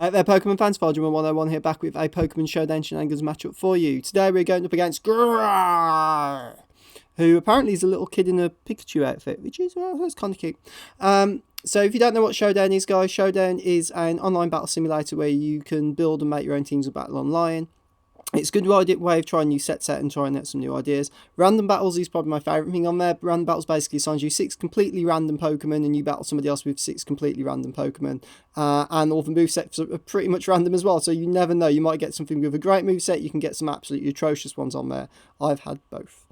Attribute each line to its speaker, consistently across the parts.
Speaker 1: Hey there, Pokemon fans, Fargerman 101 here, back with a Pokemon Showdown Shenanigans matchup for you. Today we're going up against Grrrr, who apparently is a little kid in a Pikachu outfit, which is, well, that's kind of cute. So if you don't know what Showdown is, guys, Showdown is an online battle simulator where you can build and make your own teams of battle online. It's a good way of trying new sets out and trying out some new ideas. Random battles is probably my favourite thing on there. Random battles basically assigns you 6 completely random Pokemon and you battle somebody else with 6 completely random Pokemon. And all the movesets are pretty much random as well, so you never know. You might get something with a great moveset, you can get some absolutely atrocious ones on there. I've had both.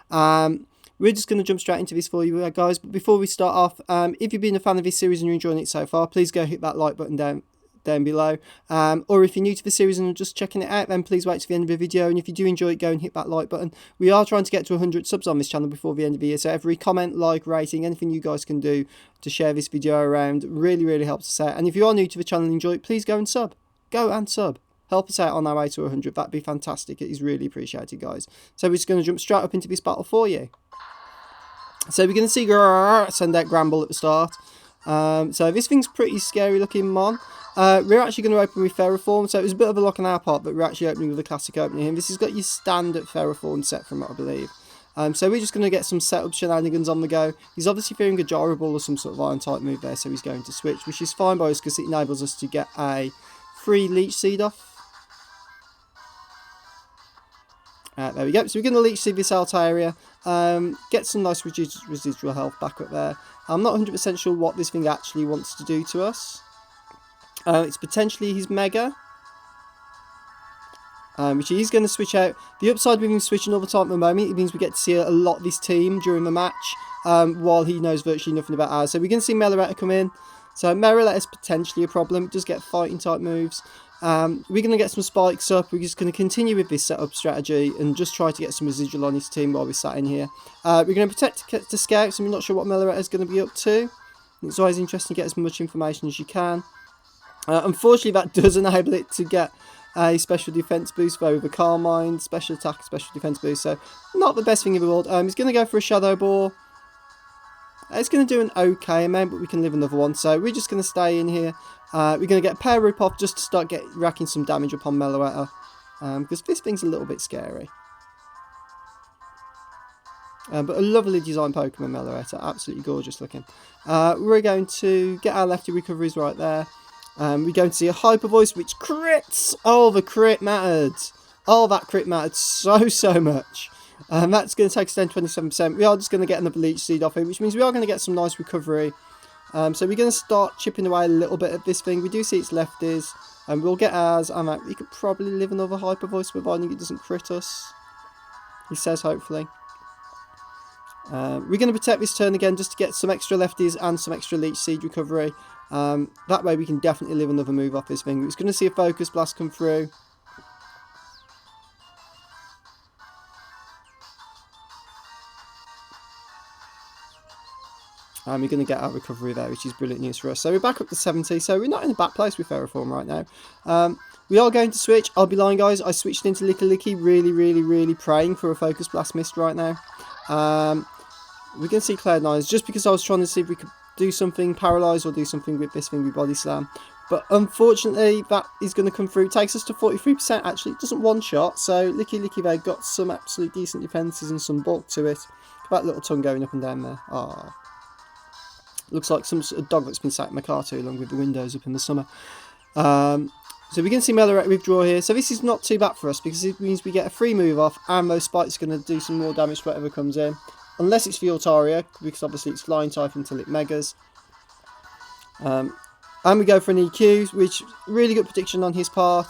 Speaker 1: We're just going to jump straight into this for you guys. But before we start off, if you've been a fan of this series and you're enjoying it so far, please go hit that like button down below, or if you're new to the series and just checking it out, then please wait to the end of the video, and if you do enjoy it, go and hit that like button. We are trying to get to 100 subs on this channel before the end of the year, so every comment, like, rating, anything you guys can do to share this video around really helps us out. And if you are new to the channel and enjoy it, please go and sub. Help us out on our way to 100. That'd be fantastic. It is really appreciated, guys. So we're just going to jump straight up into this battle for you. So we're going to see Grrrr send out Gramble at the start. So this thing's pretty scary looking, Mon. We're actually going to open with Ferroform, so it was a bit of a lock on our part, but we're actually opening with a classic opening here. This has got your standard Ferroform set from what I believe. So we're just going to get some setup shenanigans on the go. He's obviously fearing a Gyroball or some sort of Iron type move there, so he's going to switch, which is fine by us because it enables us to get a free Leech Seed off. There we go. So we're going to Leech Seed this Altaria, get some nice residual health back up there. I'm not 100% sure what this thing actually wants to do to us. It's potentially his Mega, which he's going to switch out. The upside with him switching all the time at the moment, it means we get to see a lot of this team during the match, while he knows virtually nothing about ours. So we're going to see Meloretta come in. So Meloretta is potentially a problem. It does get fighting type moves. We're going to get some spikes up. We're just going to continue with this setup strategy and just try to get some residual on his team while we're sat in here. We're going to protect the scouts, and we're not sure what Meloretta is going to be up to. It's always interesting to get as much information as you can. Unfortunately, that does enable it to get a special defense boost though, with a Carmine, special attack, special defense boost. So not the best thing in the world. He's going to go for a Shadow Ball. It's going to do an okay amount, but we can live another one. So we're just going to stay in here. We're going to get a Pair Rip off just to start racking some damage upon Meloretta, because this thing's a little bit scary. But a lovely design Pokemon, Meloretta, absolutely gorgeous looking. We're going to get our lefty recoveries right there. We're going to see a Hyper Voice, which crits! Oh, the crit mattered. Oh, that crit mattered so much. That's going to take us down 27%. We are just going to get another Leech Seed off him, which means we are going to get some nice recovery. So we're going to start chipping away a little bit at this thing. We do see its lefties, and we'll get ours. And we could probably live another Hyper Voice, providing it doesn't crit us. He says, hopefully. We're going to protect this turn again just to get some extra lefties and some extra Leech Seed recovery. That way we can definitely live another move off this thing. It's going to see a Focus Blast come through. And we're going to get our recovery there, which is brilliant news for us. So we're back up to 70, so we're not in a bad place with Ferroform right now. We are going to switch. I'll be lying, guys. I switched into Licky, really praying for a Focus Blast missed right now. We're going to see Cloud9s, just because I was trying to see if we could do something, paralyze, or do something with this thing with Body Slam. But unfortunately, that is going to come through. It takes us to 43%, actually. It doesn't one-shot, so Licky there got some absolute decent defences and some bulk to it. That little tongue going up and down there. Ah. Looks like a dog that's been sat in my car too long with the windows up in the summer. So we can see Meloretta withdraw here. So this is not too bad for us because it means we get a free move off, and those spikes are going to do some more damage to whatever comes in. Unless it's the Altaria, because obviously it's flying type until it megas. And we go for an EQ, which really good prediction on his part.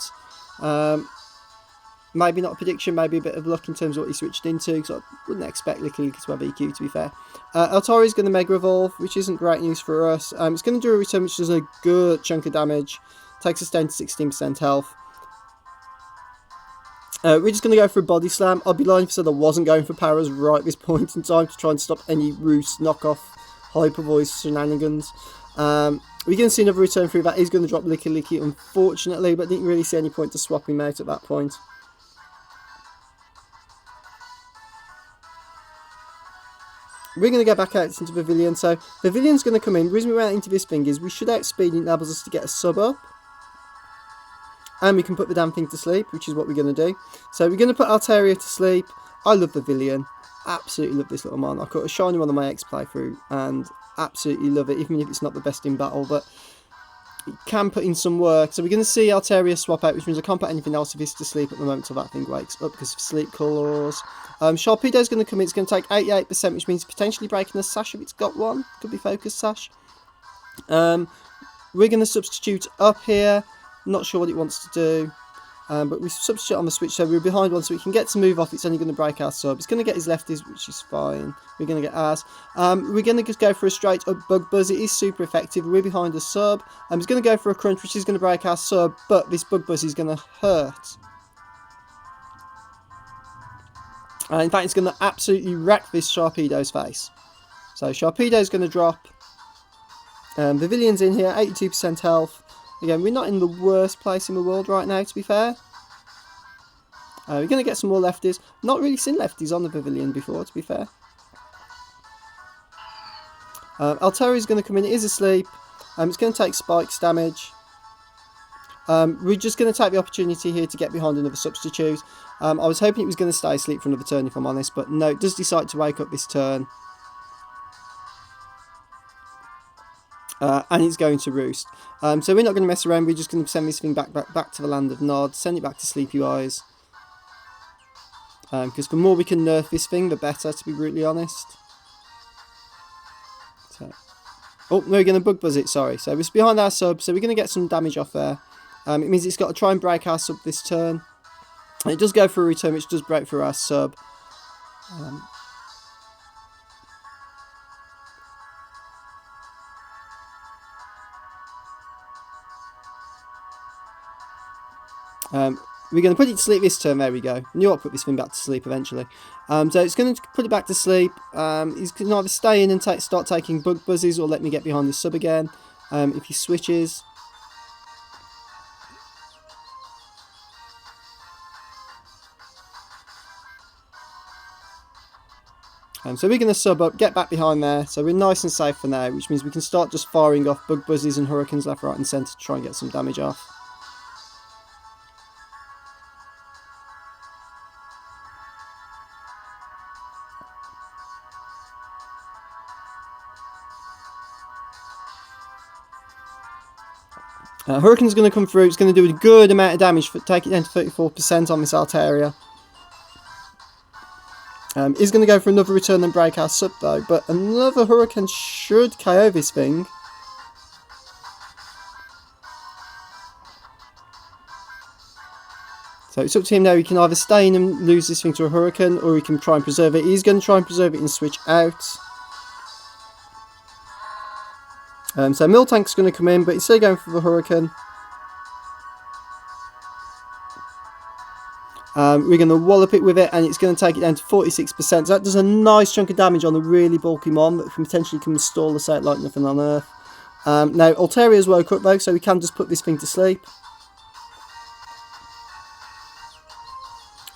Speaker 1: Maybe not a prediction, maybe a bit of luck in terms of what he switched into, because I wouldn't expect Licky to have EQ, to be fair. Altaria is going to Mega Evolve, which isn't great news for us. It's going to do a return, which does a good chunk of damage. Takes us down to 16% health. We're just going to go for a Body Slam. I'd be lying if I said I wasn't going for Paras right at this point in time to try and stop any Roost knockoff Hyper Voice shenanigans. We're going to see another return through that. He's going to drop Licky, unfortunately, but didn't really see any point to swap him out at that point. We're going to go back out into Vivillon. So Vivillon's going to come in. The reason we went into this thing is we should outspeed, it enables us to get a sub up. And we can put the damn thing to sleep, which is what we're going to do. So we're going to put Altaria to sleep. I love the Vivillon. Absolutely love this little mon. I caught a shiny one on my X playthrough and absolutely love it, even if it's not the best in battle, but it can put in some work. So we're going to see Altaria swap out, which means I can't put anything else of his to sleep at the moment until that thing wakes up because of sleep clause. Sharpedo's going to come in. It's going to take 88%, which means potentially breaking a sash if it's got one. Could be focus sash. We're going to substitute up here. Not sure what it wants to do. But we substitute on the switch, so we're behind one, so we can get to move off. It's only going to break our sub. It's going to get his lefties, which is fine. We're going to get ours. We're going to just go for a straight up bug buzz. It is super effective. We're behind a sub. It's going to go for a crunch, which is going to break our sub, but this bug buzz is going to hurt. In fact, it's going to absolutely wreck this Sharpedo's face. So Sharpedo's going to drop. Vivillion's in here, 82% health. Again, we're not in the worst place in the world right now, to be fair. We're going to get some more lefties. Not really seen lefties on the Vivillon before, to be fair. Altaria's going to come in. It is asleep. It's going to take spikes damage. We're just going to take the opportunity here to get behind another substitute. I was hoping it was going to stay asleep for another turn, if I'm honest. But no, it does decide to wake up this turn. And it's going to roost. So we're not going to mess around. We're just going to send this thing back to the land of Nod. Send it back to Sleepy Eyes. Because the more we can nerf this thing, the better, to be brutally honest. So, oh, no, we're going to bug buzz it, sorry. So it's behind our sub, so we're going to get some damage off there. It means it's got to try and break our sub this turn. And it does go for a return, which does break through our sub. We're going to put it to sleep this turn. There we go. I knew I'd put this thing back to sleep eventually. So it's going to put it back to sleep. He's going to either stay in and start taking bug buzzes or let me get behind the sub again if he switches. So we're going to sub up, get back behind there. So we're nice and safe for now, which means we can start just firing off bug buzzes and hurricanes left, right and centre to try and get some damage off. Hurricane's going to come through. It's going to do a good amount of damage, take it down to 34% on this Altaria. He's going to go for another return and break our sub though, but another Hurricane should KO this thing. So it's up to him now. He can either stay in and lose this thing to a Hurricane, or he can try and preserve it. He's going to try and preserve it and switch out. So Miltank's going to come in, but he's still going for the Hurricane. We're going to wallop it with it, and it's going to take it down to 46%. So that does a nice chunk of damage on a really bulky mon that potentially can stall us out like nothing on earth. Now, Altaria's woke up though, so we can just put this thing to sleep.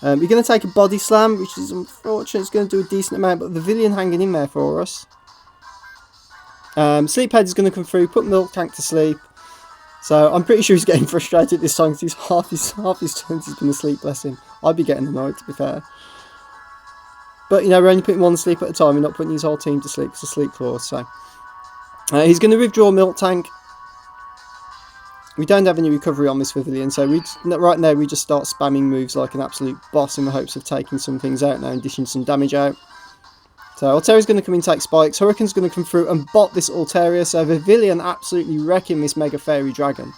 Speaker 1: We're going to take a body slam, which is unfortunate. It's going to do a decent amount, but the Vivillon hanging in there for us. Sleephead is going to come through, put Miltank to sleep. So I'm pretty sure he's getting frustrated this time because half his turns he's been asleep, bless him. I'd be getting annoyed, to be fair. But, you know, we're only putting one sleep at a time. We're not putting his whole team to sleep. It's a sleep clause, so. He's going to withdraw Miltank. We don't have any recovery on this Vivillon, so right now we just start spamming moves like an absolute boss in the hopes of taking some things out now and dishing some damage out. So Altaria's going to come in and take spikes. Hurricane's going to come through and bot this Altaria. So Vivillon absolutely wrecking this Mega Fairy Dragon.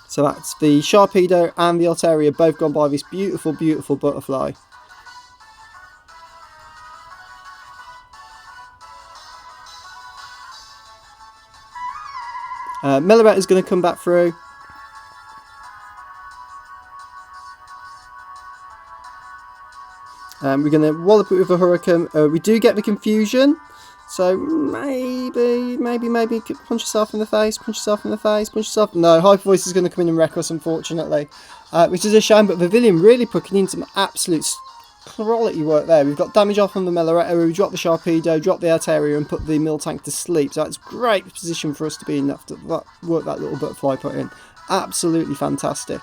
Speaker 1: So that's the Sharpedo and the Altaria both gone by this beautiful, beautiful butterfly. Melorat is going to come back through. We're going to wallop it with a Hurricane. We do get the confusion, so maybe punch yourself in the face, punch yourself. No, Hyper Voice is going to come in and wreck us, unfortunately, which is a shame. But Vivillon really putting in some absolute quality work there. We've got damage off on the Meloetta, we drop the Sharpedo, drop the Altaria and put the Miltank to sleep. So that's great position for us to be in after that, work that little butterfly put in. Absolutely fantastic.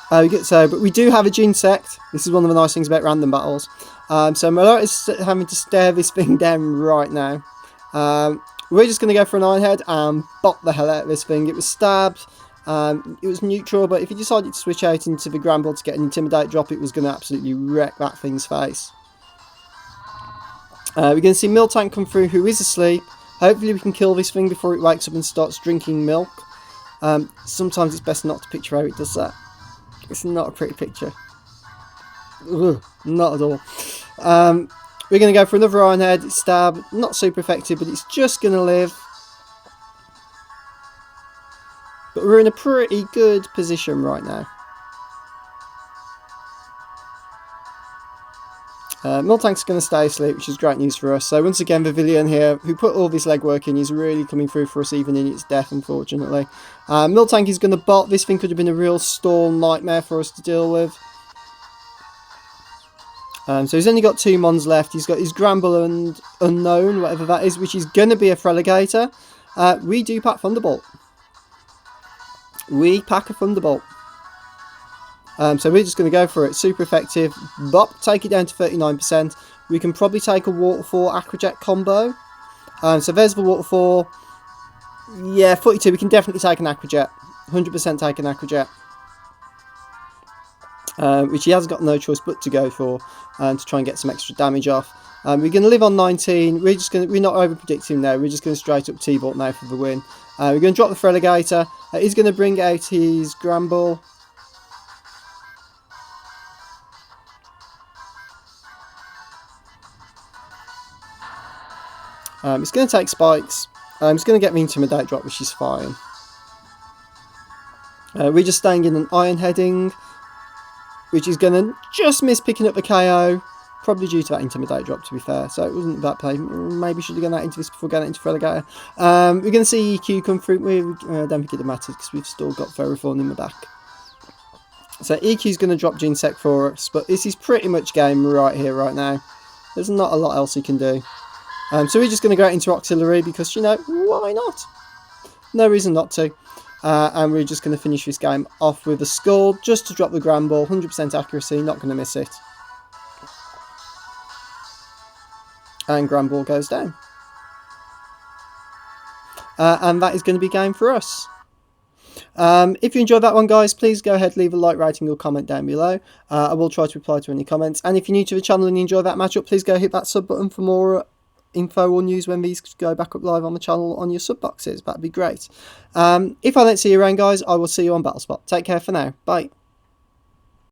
Speaker 1: But we do have a Ginsect. This is one of the nice things about random battles. So Meloetta is having to stare this thing down right now. We're just going to go for an Iron Head and bop the hell out of this thing. It was stabbed. It was neutral, but if you decided to switch out into the Gramble to get an Intimidate drop, it was going to absolutely wreck that thing's face. We're going to see Miltank come through, who is asleep. Hopefully we can kill this thing before it wakes up and starts drinking milk. Sometimes it's best not to picture how it does that. It's not a pretty picture. Ugh, not at all. We're going to go for another Iron Head. Stab, not super effective, but it's just going to live. But we're in a pretty good position right now. Miltank's going to stay asleep, which is great news for us. So once again, Vivillon here, who put all this legwork in, is really coming through for us even in its death, unfortunately. Miltank is going to bot. This thing could have been a real storm nightmare for us to deal with. So he's only got 2 Mons left. He's got his Gramble and Unknown, whatever that is, which is going to be a Freligator. We do pack Thunderbolt. We pack a Thunderbolt. So we're just going to go for it. Super effective. Bop, take it down to 39%. We can probably take a Waterfall Acrojet combo. So there's the Waterfall. Yeah, 42. We can definitely take an Acrojet. 100% take an Acrojet. Which he has got no choice but to go for to try and get some extra damage off. We're going to live on 19. We're not over predicting now. We're just going to straight up T-Bolt now for the win. We're going to drop the Freligator. He's going to bring out his Gramble. It's going to take Spikes. It's going to get me Intimidate drop, which is fine. We're just staying in an Iron Heading, which is going to just miss picking up the KO. Probably due to that Intimidate drop, to be fair. So it wasn't a bad play. Maybe should have gone out into this before going into Freligator. We're going to see EQ come through. I don't think it matters because we've still got Ferrothorn in the back. So EQ's going to drop Ginsect for us. But this is pretty much game right here, right now. There's not a lot else he can do. So we're just going to go out into Auxiliary because, you know, why not? No reason not to. And we're just going to finish this game off with a Skull just to drop the Gramble. 100% accuracy, not going to miss it. And Gramble goes down. And that is going to be game for us. If you enjoyed that one, guys, please go ahead, leave a like, rating or comment down below. I will try to reply to any comments. And if you're new to the channel and you enjoy that matchup, please go hit that sub button for more info or news when these go back up live on the channel on your sub boxes. That'd be great. If I don't see you around, guys, I will see you on Battlespot. Take care for now. Bye.